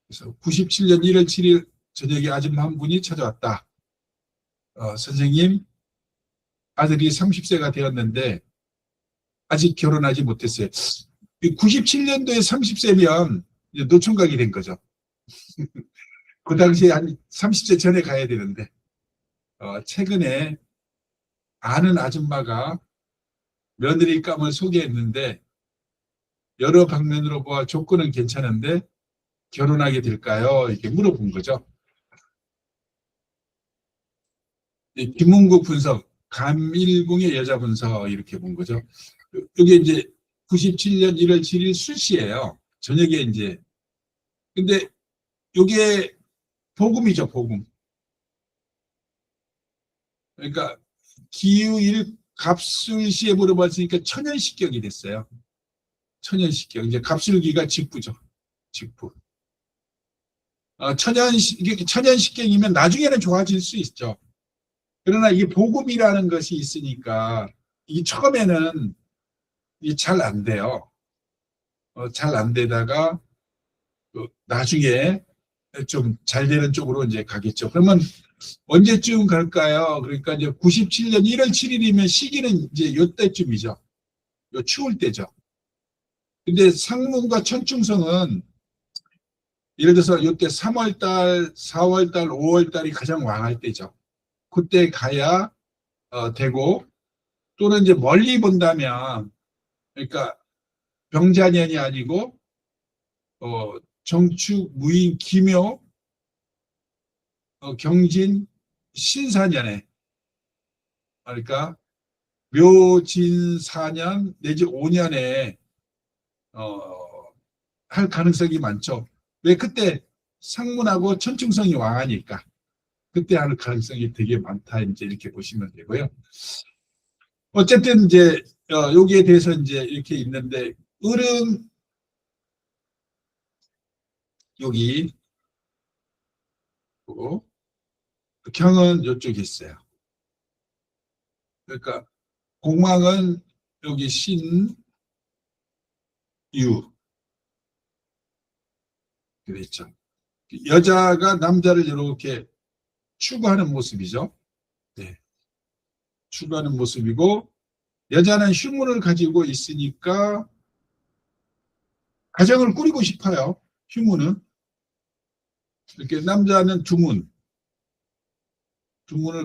그래서 97년 1월 7일 저녁에 아줌마 한 분이 찾아왔다. 선생님, 아들이 30세가 되었는데 아직 결혼하지 못했어요. 97년도에 30세면 노총각이 된 거죠. 그 당시에 한 30세 전에 가야 되는데 최근에 아는 아줌마가 며느리감을 소개했는데 여러 방면으로 보아 조건은 괜찮은데 결혼하게 될까요? 이렇게 물어본 거죠. 김문국 분석, 감일궁의 여자 분석 이렇게 본 거죠. 이게 이제 97년 1월 7일 술시예요. 저녁에 이제. 근데 이게 복음이죠, 복음. 그러니까 기후일 갑술시에 물어봤으니까 천연식경이 됐어요. 천연식경. 이제 갑술기가 직부죠. 직부. 천연식경이면 나중에는 좋아질 수 있죠. 그러나 이 복음이라는 것이 있으니까 이 처음에는 잘 안 돼요. 잘 안 되다가 나중에 좀 잘 되는 쪽으로 이제 가겠죠. 그러면 언제쯤 갈까요? 그러니까 이제 97년 1월 7일이면 시기는 이제 요때쯤이죠. 요 추울 때죠. 근데 상문과 천충성은 예를 들어서 요때 3월달, 4월달, 5월달이 가장 왕할 때죠. 그때 가야 되고 또는 이제 멀리 본다면 그러니까 병자년이 아니고 정축, 무인, 기묘, 경진, 신사년에 그러니까 묘진 4년 내지 5년에 할 가능성이 많죠. 왜 그때 상문하고 천충성이 왕하니까 그때 할 가능성이 되게 많다 이제 이렇게 보시면 되고요. 어쨌든 이제 여기에 대해서 이제 이렇게 있는데 을은 여기 경은 이쪽에 있어요. 그러니까 공망은 여기 신, 유 그랬죠. 여자가 남자를 이렇게 추구하는 모습이죠. 네. 추구하는 모습이고 여자는 휴문을 가지고 있으니까 가정을 꾸리고 싶어요. 휴문은. 이렇게 남자는 두문을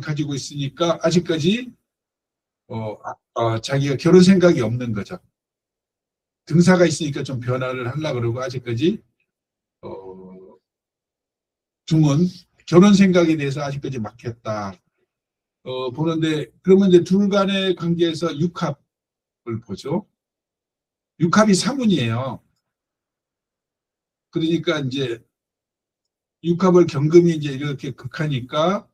가지고 있으니까 아직까지 자기가 결혼 생각이 없는 거죠. 등사가 있으니까 좀 변화를 하려고 그러고 아직까지 두문 결혼 생각에 대해서 아직까지 막혔다. 보는데 그러면 이제 둘 간의 관계에서 육합을 보죠. 육합이 사문이에요. 그러니까 이제 육합을 경금이 이제 이렇게 극하니까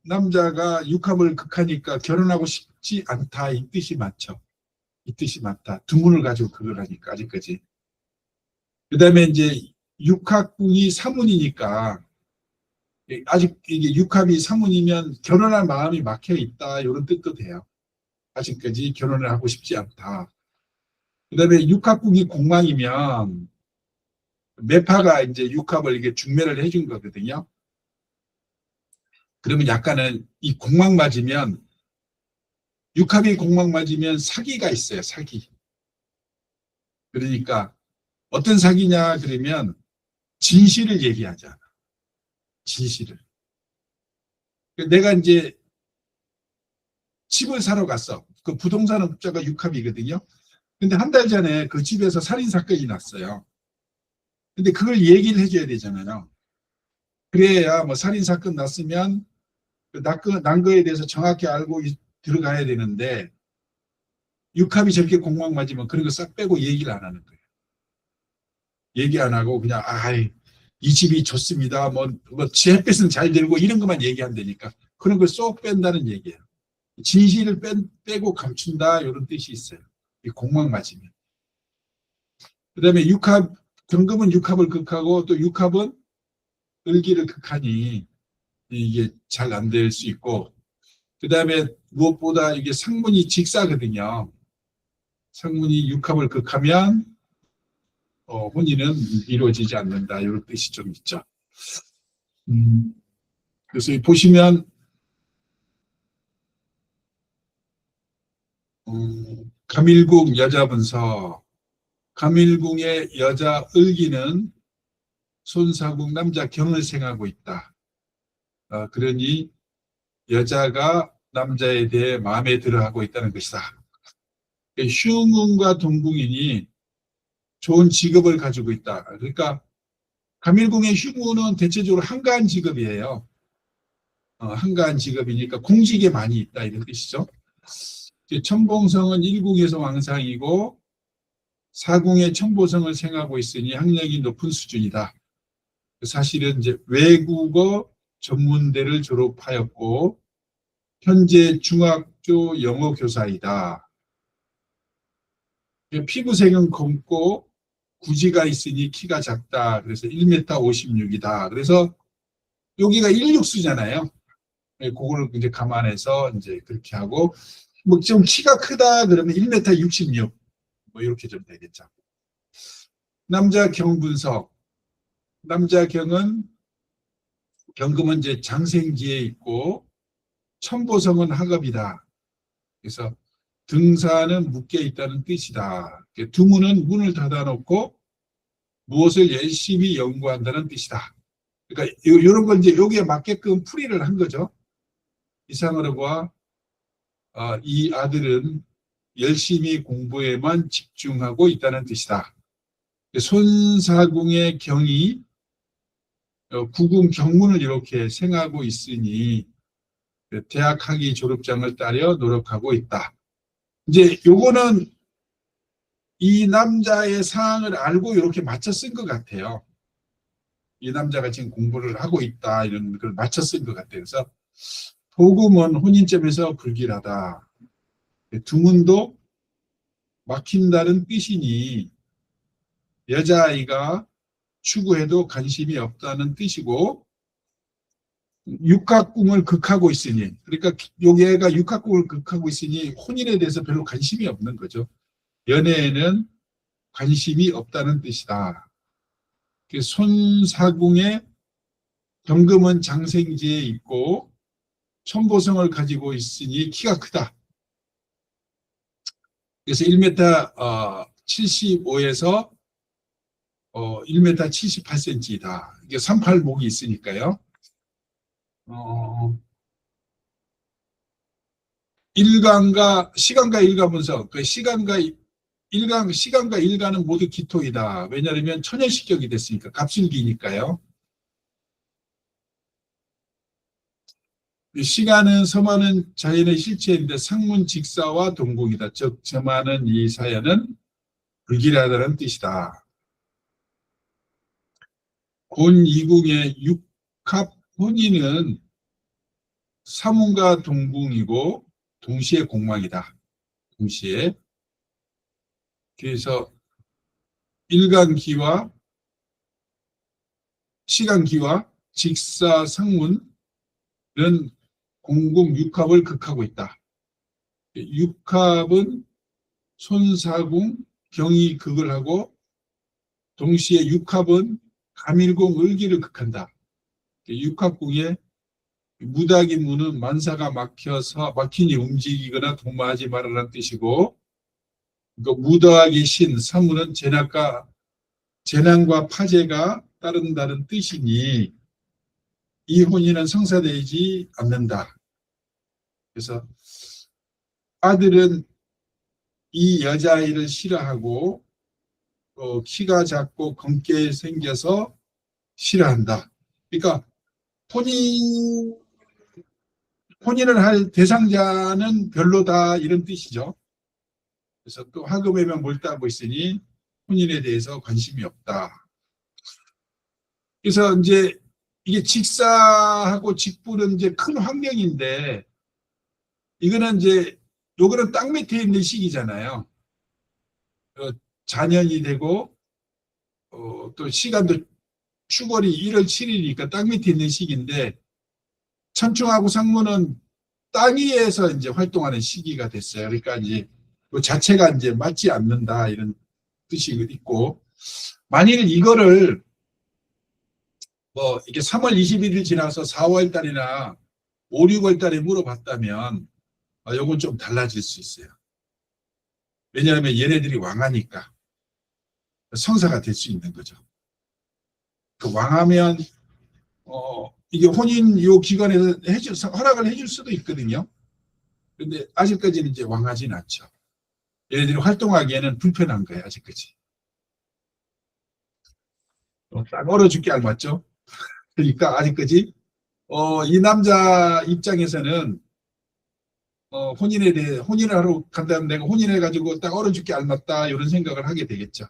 남자가 육합을 극하니까 결혼하고 싶지 않다 이 뜻이 많죠. 이 뜻이 많다. 두문을 가지고 그걸 하니까 아직까지. 그다음에 이제 육합궁이 사문이니까 아직 이게 육합이 사문이면 결혼할 마음이 막혀 있다 이런 뜻도 돼요. 아직까지 결혼을 하고 싶지 않다. 그다음에 육합궁이 공망이면 매파가 이제 육합을 이게 중매를 해준 거거든요. 그러면 약간은 이 공망 맞으면 육합이 공망 맞으면 사기가 있어요. 사기. 그러니까 어떤 사기냐 그러면 진실을 얘기하잖아. 진실을. 내가 이제 집을 사러 갔어. 그 부동산 업자가 육합이거든요. 근데 한 달 전에 그 집에서 살인 사건이 났어요. 근데 그걸 얘기를 해줘야 되잖아요. 그래야 뭐 살인 사건 났으면 그 난 거에 대해서 정확히 알고 들어가야 되는데 육합이 저렇게 공망 맞으면 그런 거 싹 빼고 얘기를 안 하는 거예요. 얘기 안 하고 그냥 이 집이 좋습니다. 제 햇빛은 잘 들고 이런 것만 얘기한다니까. 그런 걸 쏙 뺀다는 얘기예요. 진실을 빼고 감춘다 이런 뜻이 있어요. 이 공망 맞으면. 그다음에 육합 경금은 육합을 극하고 또 육합은 을기를 극하니 이게 잘 안 될 수 있고 그다음에 무엇보다 이게 상문이 직사거든요. 상문이 육합을 극하면 혼인은 이루어지지 않는다. 이런 뜻이 좀 있죠. 그래서 보시면 가밀궁 여자분서, 가밀궁의 여자 을기는 손사궁 남자 경을 생하고 있다. 그러니 여자가 남자에 대해 마음에 들어하고 있다는 것이다. 흉운과 동궁인이 좋은 직업을 가지고 있다. 그러니까 가밀궁의 흉운은 대체적으로 한가한 직업이에요. 한가한 직업이니까 공직에 많이 있다 이런 뜻이죠. 천봉성은 일궁에서 왕상이고 사궁의 천보성을 생하고 있으니 학력이 높은 수준이다. 사실은 이제 외국어 전문대를 졸업하였고 현재 중학교 영어 교사이다. 피부색은 검고 구지가 있으니 키가 작다. 그래서 1m 56이다. 그래서 여기가 1육수잖아요. 그걸 이제 감안해서 이제 그렇게 하고 뭐 좀 키가 크다 그러면 1m 66 뭐 이렇게 좀 되겠죠. 남자 경분석. 남자 경은 경금은 이제 장생지에 있고 천보성은 학업이다. 그래서 등산은 묶여 있다는 뜻이다. 두문은 문을 닫아놓고 무엇을 열심히 연구한다는 뜻이다. 그러니까 이런 건 이제 여기에 맞게끔 풀이를 한 거죠. 이상으로와 이 아들은 열심히 공부에만 집중하고 있다는 뜻이다. 손사궁의 경이 구궁 경문을 이렇게 생하고 있으니 대학 학위 졸업장을 따려 노력하고 있다. 이제 요거는 이 남자의 상황을 알고 이렇게 맞춰 쓴 것 같아요. 이 남자가 지금 공부를 하고 있다 이런 걸 맞춰 쓴 것 같아요. 그래서 도금은 혼인점에서 불길하다. 두문도 막힌다는 뜻이니 여자아이가 추구해도 관심이 없다는 뜻이고 육합궁을 극하고 있으니 그러니까 여기가 육합궁을 극하고 있으니 혼인에 대해서 별로 관심이 없는 거죠. 연애에는 관심이 없다는 뜻이다. 손사궁의 경금은 장생지에 있고 천보성을 가지고 있으니 키가 크다. 그래서 1m 75에서 1m 78cm이다. 이게 38목이 있으니까요. 일간과 시간과 일가분석. 그 시간과 일간은 모두 기토이다. 왜냐하면 천연식격이 됐으니까 갑술기니까요. 시간은 섬하는 자연의 실체인데 상문 직사와 동궁이다. 즉 점하는 이 사연은 불길하다는 뜻이다. 곤 이궁의 육합 혼인은 사문과 동궁이고 동시에 공망이다. 동시에. 그래서 일간기와 시간기와 직사 상문은 공궁 육합을 극하고 있다. 육합은 손사궁 경이 극을 하고 동시에 육합은 가밀궁 을기를 극한다. 육합궁에 무닥이 무는 만사가 막히니 움직이거나 동마하지 말라는 뜻이고 무더하기 신 사무는 재난과 파재가 따른다는 뜻이니 이 혼인은 성사되지 않는다. 그래서 아들은 이 여자아이를 싫어하고 키가 작고 검게 생겨서 싫어한다. 그러니까 혼인을 할 대상자는 별로다 이런 뜻이죠. 그래서 또 학업에만 몰두하고 있으니 혼인에 대해서 관심이 없다. 그래서 이제 이게 직사하고 직부는 이제 큰 환경인데 이거는 이제 요거는 땅 밑에 있는 시기잖아요. 자년이 되고 또 시간도 추월이 1월 7일이니까 땅 밑에 있는 시기인데 천충하고 상문은 땅 위에서 이제 활동하는 시기가 됐어요. 그러니까 이제 그 자체가 이제 맞지 않는다 이런 뜻이 있고 만일 이거를 뭐 이게 3월 21일 지나서 4월 달이나 5, 6월 달에 물어봤다면 요건 좀 달라질 수 있어요. 왜냐하면 얘네들이 왕하니까 성사가 될 수 있는 거죠. 그 왕하면 이게 혼인 요 기간에서 허락을 해줄 수도 있거든요. 근데 아직까지는 이제 왕하진 않죠. 얘네들이 활동하기에는 불편한 거예요, 아직까지. 딱 얼어 죽게 알맞죠? 그러니까 아직까지 이 남자 입장에서는 혼인에 대해 혼인을 하러 간다면 내가 혼인해 가지고 딱 얼어 죽게 알맞다 이런 생각을 하게 되겠죠.